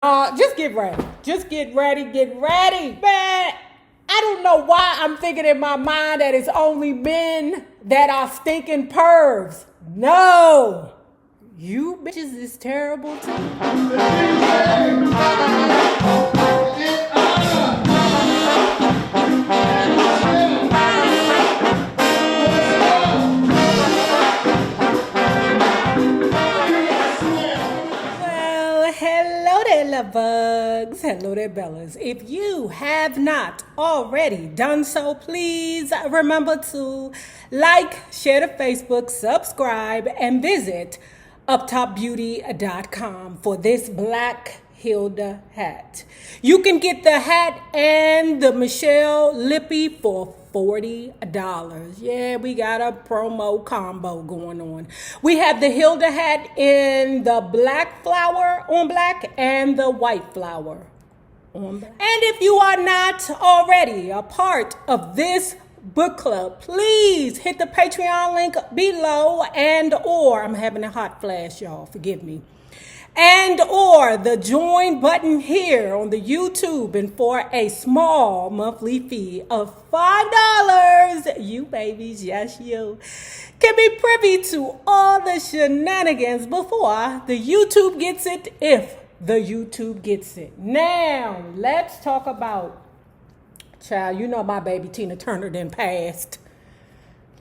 Just get ready. Just get ready. Get ready. Man, I don't know why I'm thinking in my mind that it's only men that are stinking pervs. No. You bitches is terrible too. Hello there, bugs. Hello there, Bellas. If you have not already done so, please remember to like, share to Facebook, subscribe, and visit uptopbeauty.com for this black Childh00d hat. You can get the hat and the Michelle Lippy for $40. Yeah, we got a promo combo going on. We have the Childh00d hat in the black flower on black and the white flower on black. And if you are not already a part of this book club, please hit the Patreon link below or I'm having a hot flash, y'all, forgive me, or the join button here on the YouTube, and for a small monthly fee of $5, you babies, yes you, can be privy to all the shenanigans before the YouTube gets it, if the YouTube gets it. Now let's talk about, child, you know my baby Tina Turner then passed.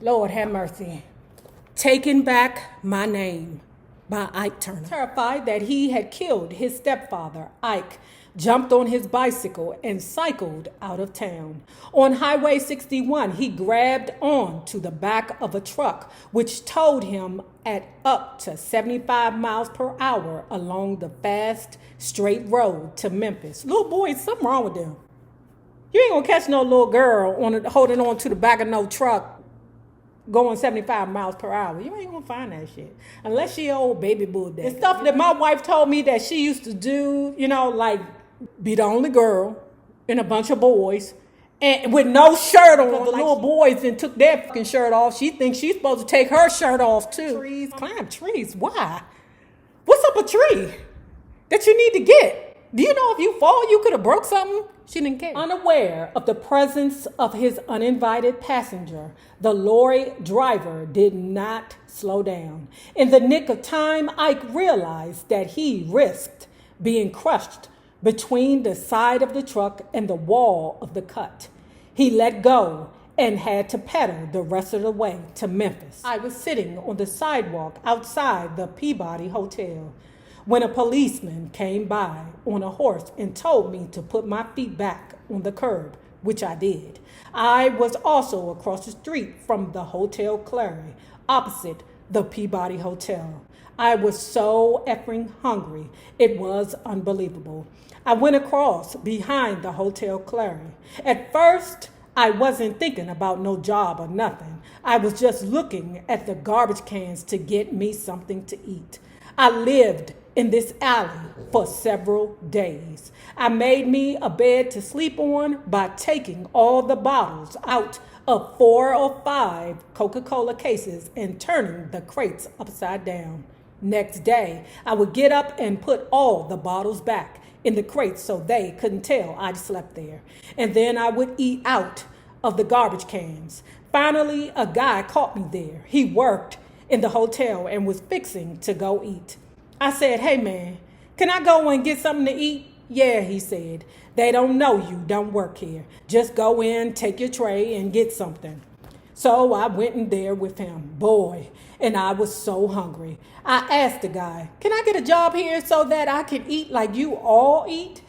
Lord have mercy. Taking Back My Name by Ike Turner. Terrified that he had killed his stepfather, Ike jumped on his bicycle and cycled out of town. On Highway 61, he grabbed on to the back of a truck, which towed him at up to 75 miles per hour along the fast, straight road to Memphis. Little boys, something wrong with them. You ain't gonna catch no little girl holding on to the back of no truck going 75 miles per hour. You ain't gonna find that shit. Unless she old baby boo daddy. The stuff that my wife told me that she used to do, you know, like be the only girl in a bunch of boys and with no shirt on. The little boys then took their fucking shirt off. She thinks she's supposed to take her shirt off too. Trees, climb trees. Why? What's up a tree that you need to get? Do you know if you fall, you could have broke something? She didn't care. Unaware of the presence of his uninvited passenger, the lorry driver did not slow down. In the nick of time, Ike realized that he risked being crushed between the side of the truck and the wall of the cut. He let go and had to pedal the rest of the way to Memphis. I was sitting on the sidewalk outside the Peabody Hotel when a policeman came by on a horse and told me to put my feet back on the curb, which I did. I was also across the street from the Hotel Clary, opposite the Peabody Hotel. I was so effing hungry, it was unbelievable. I went across behind the Hotel Clary. At first, I wasn't thinking about no job or nothing. I was just looking at the garbage cans to get me something to eat. I lived in this alley for several days. I made me a bed to sleep on by taking all the bottles out of 4 or 5 Coca-Cola cases and turning the crates upside down. Next day, I would get up and put all the bottles back in the crates so they couldn't tell I'd slept there. And then I would eat out of the garbage cans. Finally, a guy caught me there. He worked in the hotel and was fixing to go eat. I said, "Hey man, can I go and get something to eat?" "Yeah," he said. "They don't know you don't work here. Just go in, take your tray, and get something." So I went in there with him. Boy, and I was so hungry. I asked the guy, "Can I get a job here so that I can eat like you all eat?"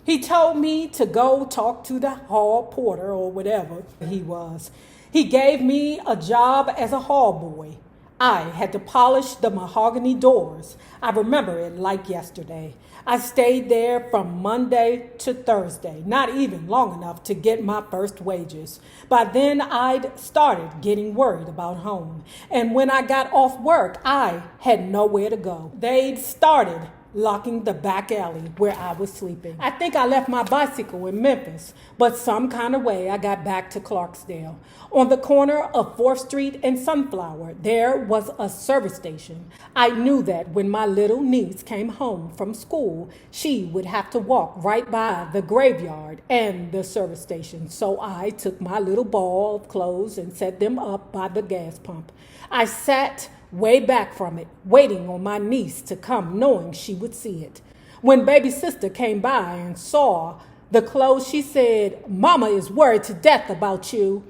He told me to go talk to the hall porter or whatever he was. He gave me a job as a hall boy. I had to polish the mahogany doors. I remember it like yesterday. I stayed there from Monday to Thursday, not even long enough to get my first wages. By then, I'd started getting worried about home. And when I got off work, I had nowhere to go. They'd started locking the back alley where I was sleeping. I think I left my bicycle in Memphis, but some kind of way I got back to Clarksdale. On the corner of 4th Street and Sunflower, there was a service station. I knew that when my little niece came home from school, she would have to walk right by the graveyard and the service station. So I took my little ball of clothes and set them up by the gas pump. I sat way back from it, waiting on my niece to come, knowing she would see it. When baby sister came by and saw the clothes, she said, "Mama is worried to death about you."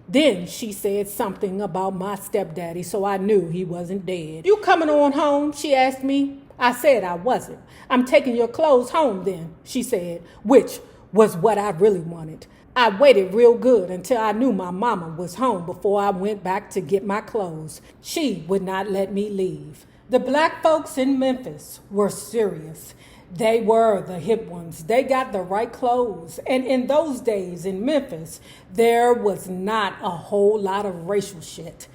Then she said something about my stepdaddy, so I knew he wasn't dead. "You coming on home?" she asked me. I said I wasn't. "I'm taking your clothes home then," she said, which was what I really wanted. I waited real good until I knew my mama was home before I went back to get my clothes. She would not let me leave. The black folks in Memphis were serious. They were the hip ones. They got the right clothes. And in those days in Memphis, there was not a whole lot of racial shit.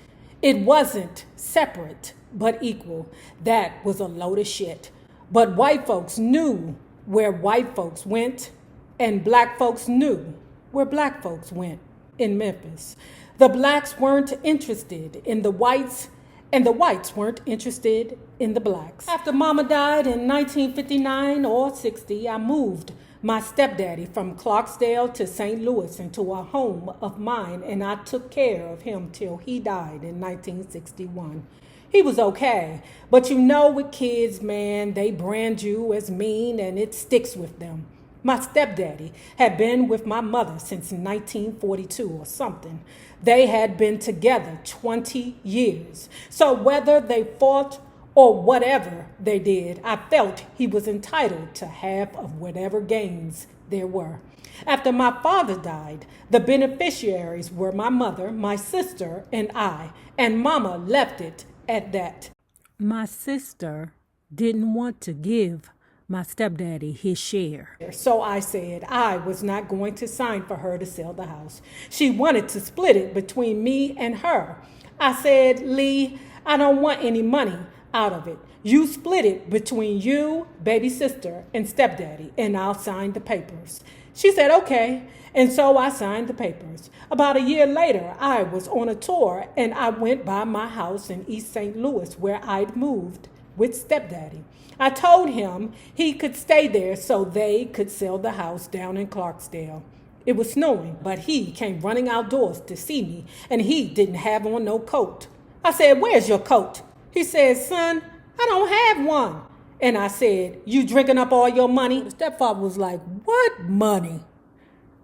It wasn't separate, but equal. That was a load of shit. But white folks knew where white folks went, and black folks knew where black folks went in Memphis. The blacks weren't interested in the whites, and the whites weren't interested in the blacks. After Mama died in 1959 or 60, I moved my stepdaddy from Clarksdale to St. Louis into a home of mine, and I took care of him till he died in 1961. He was okay, but you know with kids, man, they brand you as mean and it sticks with them. My stepdaddy had been with my mother since 1942 or something. They had been together 20 years. So whether they fought or whatever they did, I felt he was entitled to half of whatever gains there were. After my father died, the beneficiaries were my mother, my sister, and I, and Mama left it at that. My sister didn't want to give my stepdaddy his share. So I said I was not going to sign for her to sell the house. She wanted to split it between me and her. I said, "Lee, I don't want any money out of it. You split it between you, baby sister, and stepdaddy, and I'll sign the papers." She said, "Okay." And so I signed the papers. About a year later, I was on a tour, and I went by my house in East St. Louis where I'd moved with stepdaddy. I told him he could stay there so they could sell the house down in Clarksdale. It was snowing, but he came running outdoors to see me, and he didn't have on no coat. I said, "Where's your coat?" He said, "Son, I don't have one." And I said, "You drinking up all your money?" The stepfather was like, "What money?"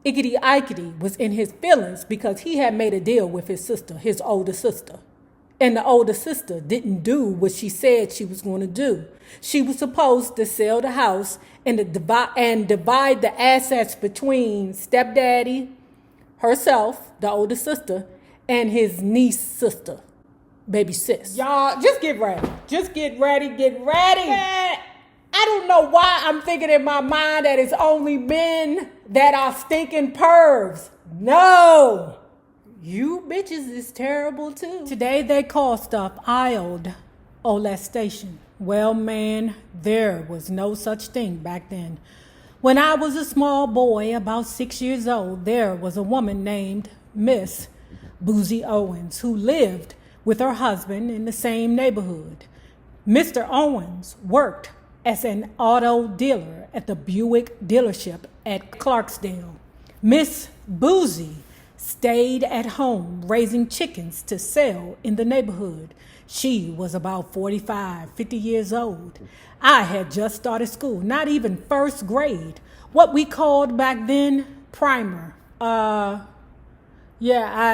Ickety was in his feelings because he had made a deal with his sister, his older sister. And the older sister didn't do what she said she was going to do. She was supposed to sell the house and divide the assets between stepdaddy, herself, the older sister, and his niece sister, baby sis. Y'all, just get ready. Just get ready. Get ready. I don't know why I'm thinking in my mind that it's only men that are stinking pervs. No. You bitches is terrible too. Today they call stuff iod molestation. Well, man, there was no such thing back then. When I was a small boy, about 6 years old, there was a woman named Miss Boozy Owens who lived with her husband in the same neighborhood. Mr. Owens worked as an auto dealer at the Buick dealership at Clarksdale. Miss Boozy stayed at home raising chickens to sell in the neighborhood. She was about 45, 50 years old. I had just started school, not even first grade, what we called back then primer. I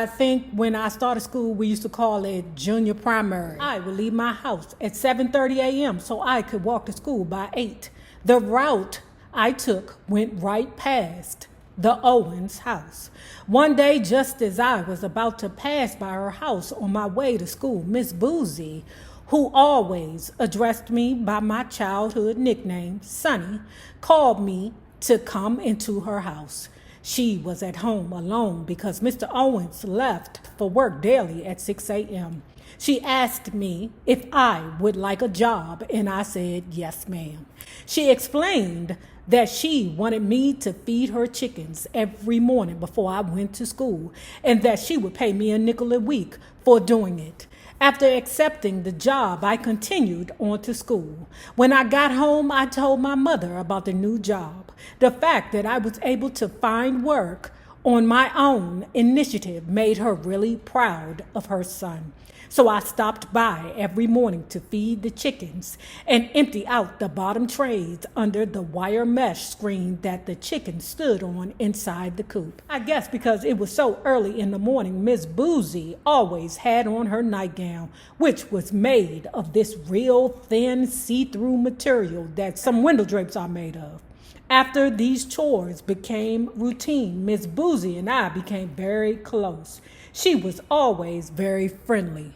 think when I started school, we used to call it junior primary. I would leave my house at 7:30 a.m. so I could walk to school by 8. The route I took went right past the Owens house. One day, just as I was about to pass by her house on my way to school, Miss Boozy, who always addressed me by my childhood nickname, Sonny, called me to come into her house. She was at home alone because Mr. Owens left for work daily at 6 a.m. She asked me if I would like a job, and I said, yes, ma'am. She explained that she wanted me to feed her chickens every morning before I went to school, and that she would pay me a nickel a week for doing it. After accepting the job, I continued on to school. When I got home, I told my mother about the new job. The fact that I was able to find work on my own initiative made her really proud of her son. So I stopped by every morning to feed the chickens and empty out the bottom trays under the wire mesh screen that the chickens stood on inside the coop. I guess because it was so early in the morning, Miss Boozy always had on her nightgown, which was made of this real thin see-through material that some window drapes are made of. After these chores became routine, Miss Boozy and I became very close. She was always very friendly.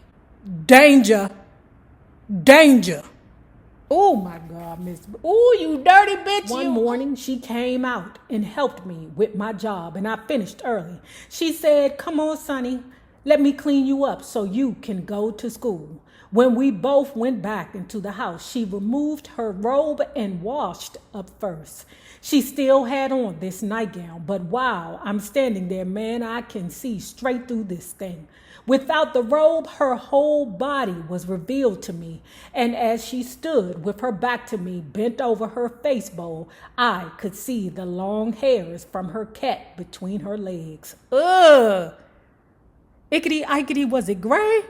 Danger. Danger. Oh my God, Miss. Oh, you dirty bitch. One morning, she came out and helped me with my job, and I finished early. She said, come on, Sonny, let me clean you up so you can go to school. When we both went back into the house, she removed her robe and washed up first. She still had on this nightgown, but while I'm standing there, man, I can see straight through this thing. Without the robe, her whole body was revealed to me, and as she stood with her back to me, bent over her face bowl, I could see the long hairs from her cat between her legs. Ugh! Ickety, was it gray?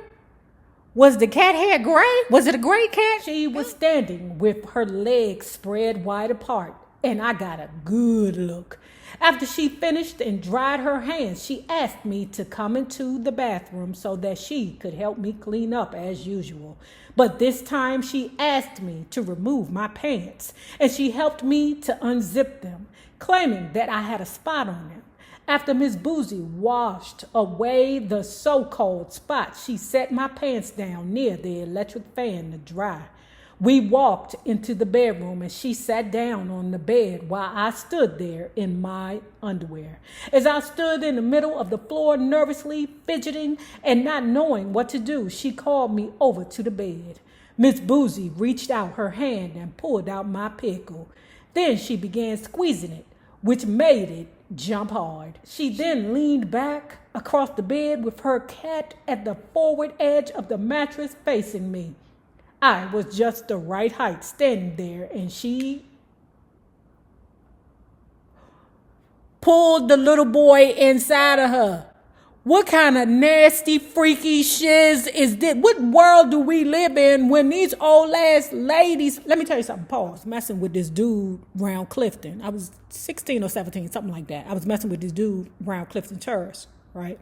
Was the cat hair gray? Was it a gray cat? She was standing with her legs spread wide apart, and I got a good look. After she finished and dried her hands, she asked me to come into the bathroom so that she could help me clean up as usual. But this time she asked me to remove my pants, and she helped me to unzip them, claiming that I had a spot on them. After Miss Boozy washed away the so-called spot, she set my pants down near the electric fan to dry. We walked into the bedroom and she sat down on the bed while I stood there in my underwear. As I stood in the middle of the floor, nervously fidgeting and not knowing what to do, she called me over to the bed. Miss Boozy reached out her hand and pulled out my pickle. Then she began squeezing it, which made it jump hard. She then leaned back across the bed with her cat at the forward edge of the mattress facing me. I was just the right height standing there, and she pulled the little boy inside of her. What kind of nasty, freaky shiz is this? What world do we live in when these old ass ladies, let me tell you something, pause, messing with this dude around Clifton. I was 16 or 17, something like that. I was messing with this dude around Clifton Terrace, right?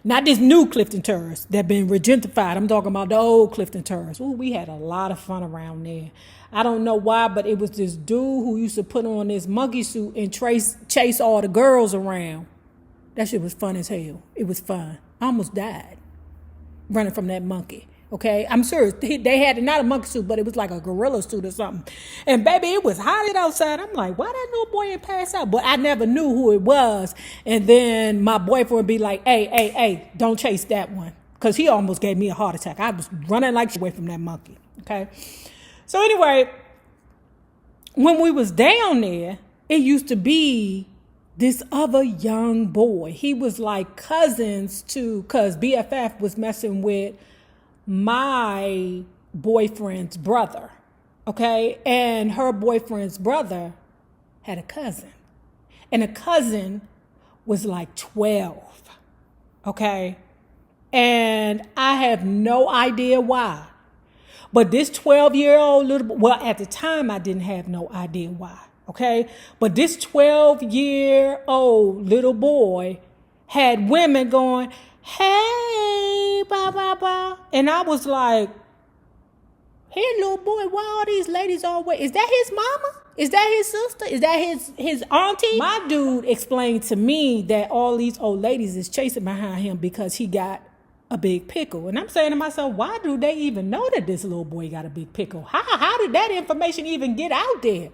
Not this new Clifton Terrace that been regentified. I'm talking about the old Clifton Terrace. Ooh, we had a lot of fun around there. I don't know why, but it was this dude who used to put on this monkey suit and chase all the girls around. That shit was fun as hell. It was fun. I almost died running from that monkey. Okay, I'm sure they had not a monkey suit, but it was like a gorilla suit or something. And baby, it was hot outside. I'm like, why that little boy ain't pass out? But I never knew who it was. And then my boyfriend would be like, hey, don't chase that one. Because he almost gave me a heart attack. I was running like away from that monkey. Okay. So anyway, when we was down there, it used to be this other young boy. He was like cousins to, because BFF was messing with my boyfriend's brother, okay? And her boyfriend's brother had a cousin. And the cousin was like 12, okay? And I have no idea why. But this 12-year-old little boy, well, at the time, I didn't have no idea why, okay? But this 12-year-old little boy had women going, hey, blah, blah, blah. And I was like, hey, little boy, why all these ladies always, is that his mama? Is that his sister? Is that his auntie? My dude explained to me that all these old ladies is chasing behind him because he got a big pickle. And I'm saying to myself, why do they even know that this little boy got a big pickle? How did that information even get out there?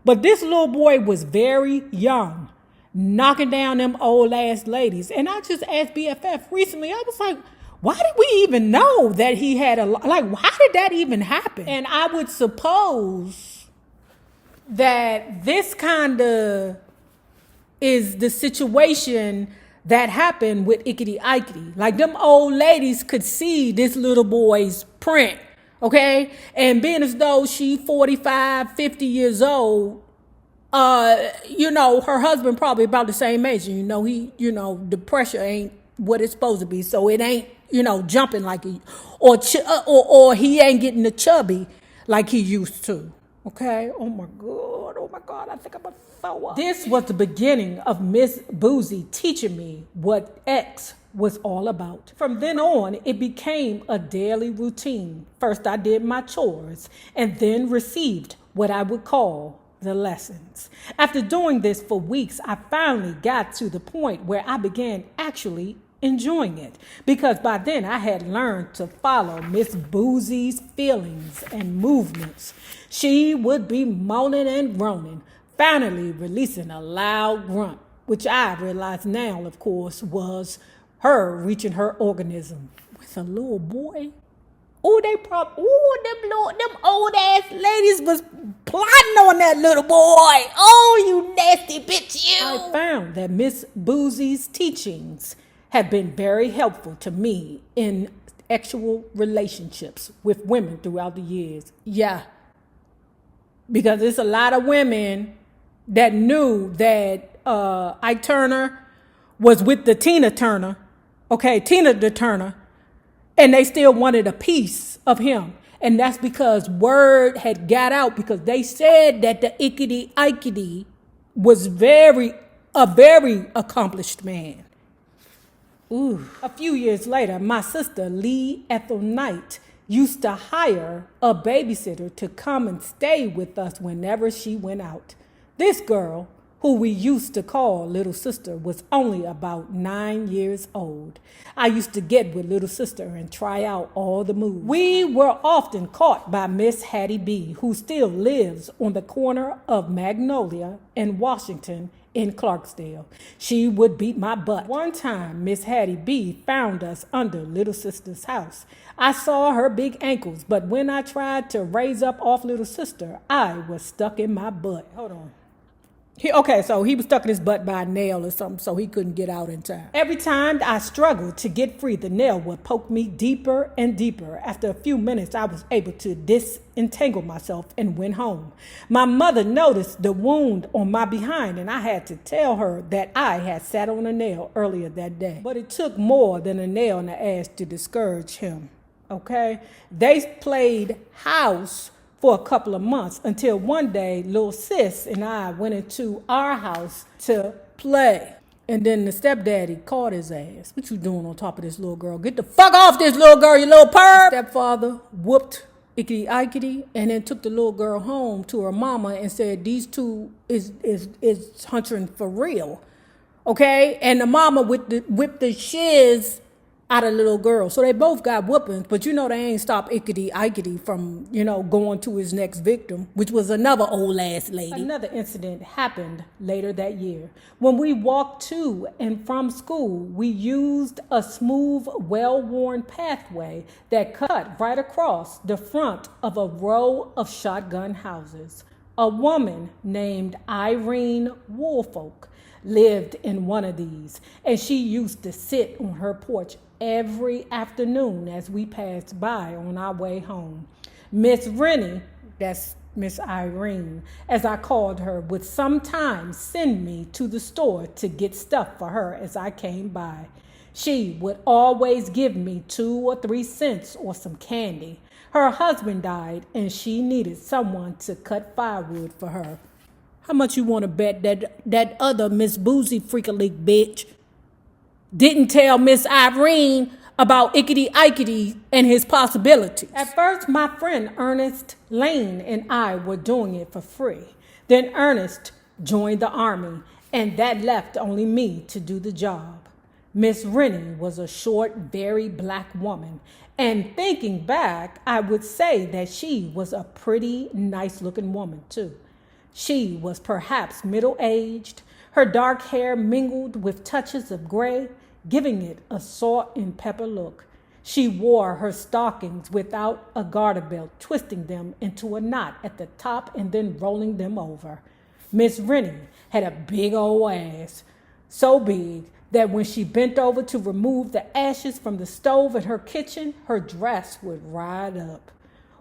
But this little boy was very young, knocking down them old ass ladies. And I just asked BFF recently, I was like, why did we even know that he had how did that even happen? And I would suppose that this kind of is the situation that happened with Ickity Ickity. Like, them old ladies could see this little boy's print, okay? And being as though she 45, 50 years old, her husband probably about the same age. The pressure ain't what it's supposed to be. So it ain't, jumping like or he ain't getting the chubby like he used to. Okay. Oh my God. I think I'm gonna throw up. This was the beginning of Miss Boozy teaching me what X was all about. From then on, it became a daily routine. First, I did my chores and then received what I would call the lessons. After doing this for weeks, I finally got to the point where I began actually enjoying it, because by then I had learned to follow Miss Boozy's feelings and movements. She would be moaning and groaning, finally releasing a loud grunt, which I realize now, of course, was her reaching her organism with a little boy. Them old ass ladies was plotting on that little boy. Oh, you nasty bitch, you. I found that Miss Boozy's teachings have been very helpful to me in actual relationships with women throughout the years. Yeah. Because there's a lot of women that knew that Ike Turner was with the Tina Turner, Tina the Turner, and they still wanted a piece of him. And that's because word had got out, because they said that the Ickity Ickity was a very accomplished man. Ooh. A few years later, my sister Lee Ethel Knight used to hire a babysitter to come and stay with us whenever she went out. This girl, who we used to call Little Sister, was only about 9 years old. I used to get with Little Sister and try out all the moves. We were often caught by Miss Hattie B., who still lives on the corner of Magnolia and Washington in Clarksdale. She would beat my butt. One time, Miss Hattie B. found us under Little Sister's house. I saw her big ankles, but when I tried to raise up off Little Sister, I was stuck in my butt. Hold on. So he was stuck in his butt by a nail or something, so he couldn't get out in time. Every time I struggled to get free, the nail would poke me deeper and deeper. After a few minutes, I was able to disentangle myself and went home. My mother noticed the wound on my behind, and I had to tell her that I had sat on a nail earlier that day. But it took more than a nail in the ass to discourage him, They played house for a couple of months until one day, little sis and I went into our house to play. And then the stepdaddy caught his ass. What you doing on top of this little girl? Get the fuck off this little girl, you little perv! Stepfather whooped Ickity Ickity and then took the little girl home to her mama and said, these two is hunting for real. And the mama whipped the shiz out of the little girl. So they both got whoopings, but they ain't stopped Ickity Ickity from, going to his next victim, which was another old ass lady. Another incident happened later that year. When we walked to and from school, we used a smooth, well-worn pathway that cut right across the front of a row of shotgun houses. A woman named Irene Woolfolk lived in one of these, and she used to sit on her porch every afternoon as we passed by on our way home. Miss Rennie, that's Miss Irene, as I called her, would sometimes send me to the store to get stuff for her as I came by. She would always give me 2 or 3 cents or some candy. Her husband died, and she needed someone to cut firewood for her. How much you want to bet that other Miss Boozy freak-a-leak bitch didn't tell Miss Irene about Ickity Ickity and his possibilities? At first, my friend Ernest Lane and I were doing it for free. Then Ernest joined the army, and that left only me to do the job. Miss Rennie was a short, very black woman, and thinking back, I would say that she was a pretty nice-looking woman, too. She was perhaps middle-aged, her dark hair mingled with touches of gray, giving it a salt and pepper look. She wore her stockings without a garter belt, twisting them into a knot at the top and then rolling them over. Miss Rennie had a big old ass, so big that when she bent over to remove the ashes from the stove in her kitchen, her dress would ride up.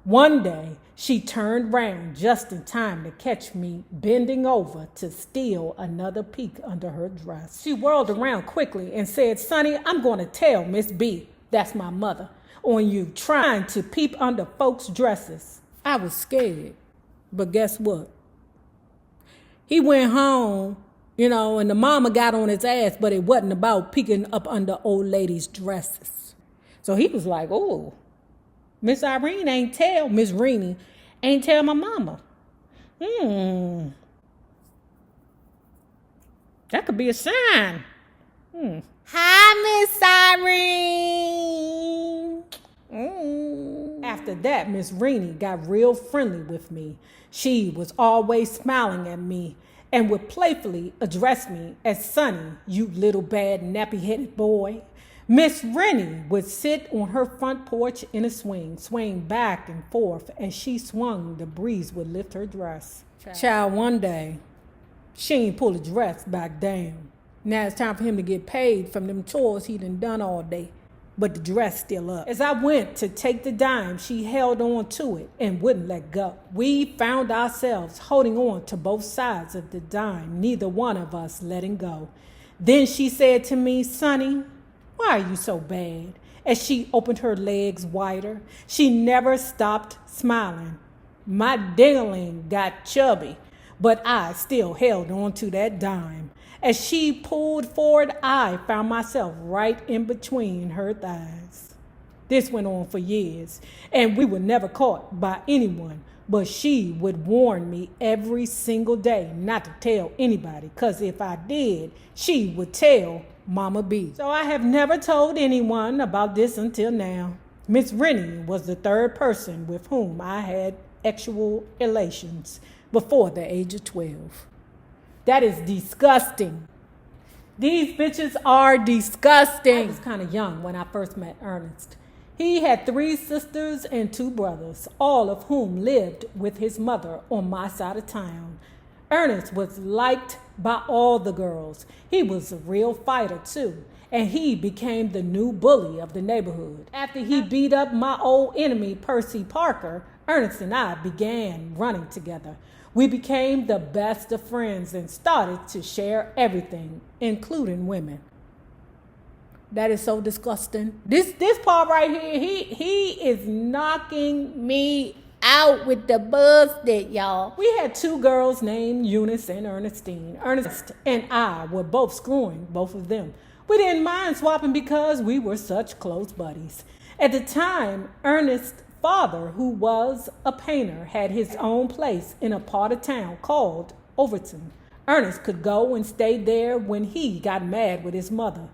One day, she turned round just in time to catch me bending over to steal another peek under her dress. She whirled around quickly and said, "Sonny, I'm going to tell Miss B, that's my mother, on you trying to peep under folks' dresses." I was scared, but guess what? He went home, and the mama got on his ass, but it wasn't about peeking up under old ladies' dresses. So he was like, "Oh, Miss Irene ain't tell, Miss Rennie ain't tell my mama. That could be a sign. Hi, Miss Irene." After that, Miss Rennie got real friendly with me. She was always smiling at me and would playfully address me as "Sonny, you little bad nappy-headed boy." Miss Rennie would sit on her front porch in a swaying back and forth. As she swung, the breeze would lift her dress. Child, one day, she ain't pull the dress back down. Now it's time for him to get paid from them chores he done all day, but the dress still up. As I went to take the dime, she held on to it and wouldn't let go. We found ourselves holding on to both sides of the dime, neither one of us letting go. Then she said to me, "Sonny, why are you so bad?" As she opened her legs wider, she never stopped smiling. My dingling got chubby, but I still held on to that dime. As she pulled forward, I found myself right in between her thighs. This went on for years, and we were never caught by anyone, but she would warn me every single day not to tell anybody, because if I did, she would tell Mama B. So I have never told anyone about this until now. Miss Rennie was the third person with whom I had sexual relations before the age of 12. That is disgusting. These bitches are disgusting. I was kind of young when I first met Ernest. He had 3 sisters and 2 brothers, all of whom lived with his mother on my side of town. Ernest was liked by all the girls. He was a real fighter too, and he became the new bully of the neighborhood. After he beat up my old enemy, Percy Parker, Ernest and I began running together. We became the best of friends and started to share everything, including women. That is so disgusting. This part right here, he is knocking me out with the busted, y'all. We had 2 girls named Eunice and Ernestine. Ernest and I were both screwing both of them. We didn't mind swapping because we were such close buddies. At the time, Ernest's father, who was a painter, had his own place in a part of town called Overton. Ernest could go and stay there when he got mad with his mother.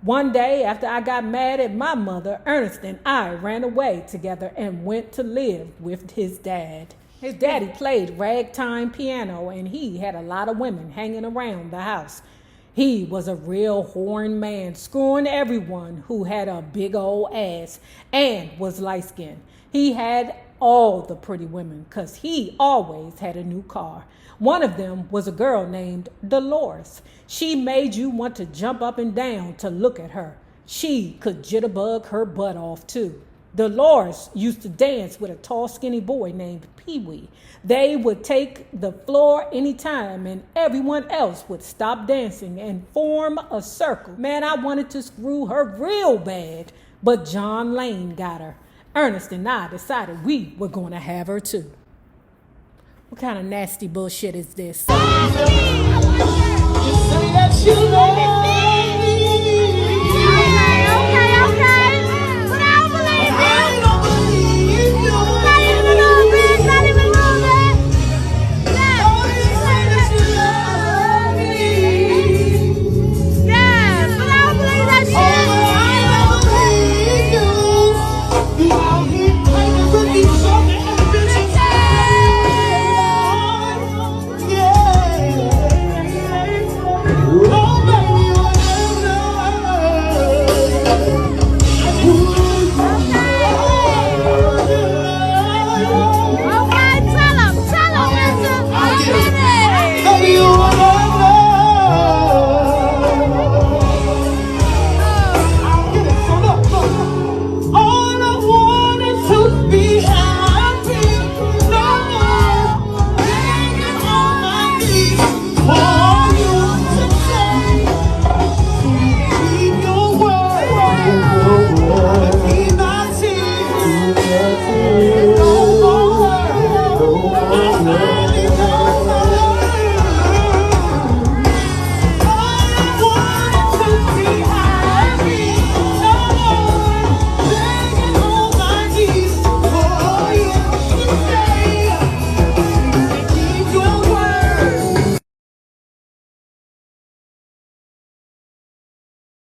One day, after I got mad at my mother, Ernest and I ran away together and went to live with his dad. His daddy played ragtime piano, and he had a lot of women hanging around the house. He was a real whoring man, screwing everyone who had a big old ass and was light-skinned. He had all the pretty women because he always had a new car. One of them was a girl named Dolores. She made you want to jump up and down to look at her. She could jitterbug her butt off too. Dolores used to dance with a tall, skinny boy named Pee-wee. They would take the floor anytime, and everyone else would stop dancing and form a circle. Man, I wanted to screw her real bad, but John Lane got her. Ernest and I decided we were going to have her too. What kind of nasty bullshit is this? Oh, baby. Whoa.